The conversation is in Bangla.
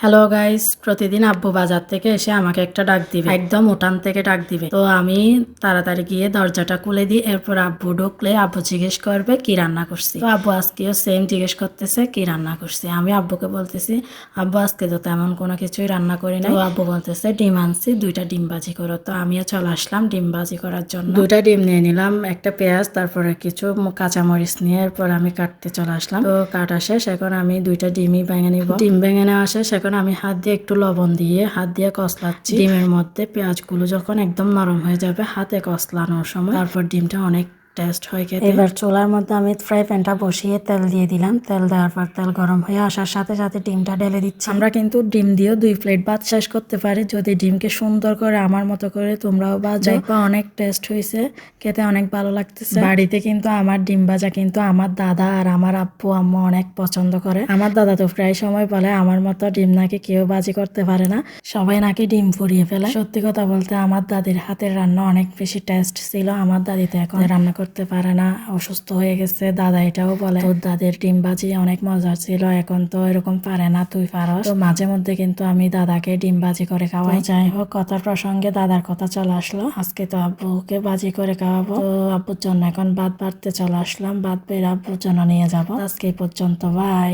হ্যালো গাইস, প্রতিদিন আব্বু বাজার থেকে এসে আমাকে একটা ডাক দিবে, একদম উঠান থেকে ডাক দিবে। তো আমি তাড়াতাড়ি গিয়ে দরজাটা খুলে দিই। এরপর আব্বু ঢুকলে আব্বু জিজ্ঞেস করবে কি রান্না করছি। তো আব্বু আজকেও সেম জিজ্ঞেস করতেছে কি রান্না করছি। আমি আব্বুকে বলতেছি আব্বু আজকে তো তেমন কোনো কিছুই রান্না করি না। তো আব্বু বলতেছে ডিম আনছি, 2টা ডিম ভাজি করো। তো আমিও চলে আসলাম ডিম ভাজি করার জন্য। 2টা ডিম নিয়ে নিলাম, একটা পেঁয়াজ, তারপরে কিছু কাঁচামরিচ নিয়ে এরপর আমি কাটতে চলে আসলাম। তো কাটা শেষ, এখন আমি 2টা ডিমই ভেঙে নিব। ডিম ভেঙে নেওয়া শেষ, এখন আমি হাত দিয়ে একটু লবণ দিয়ে হাত দিয়ে কষলাচ্ছি ডিমের মধ্যে। পেঁয়াজগুলো যখন একদম নরম হয়ে যাবে হাতে কষলানোর সময়, তারপর ডিমটা অনেক টেস্ট হয় খেতে। এবার চুলার মধ্যে আমি ফ্রাই প্যানটা বসিয়ে তেল দিয়ে দিলাম। তেল দেওয়ার পর তেল গরম হয়ে আসার সাথে সাথে ডিমটা ঢেলে দিচ্ছি। আমরা কিন্তু ডিম দিয়েও 2 প্লেট ভাত শেষ করতে পারি যদি ডিমকে সুন্দর করে আমার মতো করে তোমরাও ভাজো। দেখবা অনেক টেস্ট হয়েছে, খেতে অনেক ভালো লাগতেছে। বাড়িতে কিন্তু আমার ডিম ভাজা কিন্তু আমার দাদা আর আমার আব্বু আম্মু অনেক পছন্দ করে। আমার দাদা তো প্রায় সময় বলে আমার মতো ডিম নাকি কেউ ভাজি করতে পারে না, সবাই নাকি ডিম পুড়িয়ে ফেলে। সত্যি কথা বলতে আমার দাদির হাতের রান্না অনেক বেশি টেস্ট ছিল। আমার দাদি তো এখন রান্না করতে পারে না, অসুস্থ হয়ে গেছে। দাদা এটাও বলে তোর দাদির ডিম ভাজি অনেক মজার ছিল, এখন তো এরকম পারে না, তুই পারস। তো মাঝে মধ্যে কিন্তু আমি দাদাকে ডিম ভাজি করে খাওয়াই। যাই হোক, কথার প্রসঙ্গে দাদার কথা চলে আসলো। আজকে তো আব্বুকে ভাজি করে খাওয়াবো। তো আব্বুর জন্য এখন ভাত বাড়তে চলে আসলাম, ভাত বের আব্বুর জন্য নিয়ে যাবো। আজকে এই পর্যন্ত, বাই।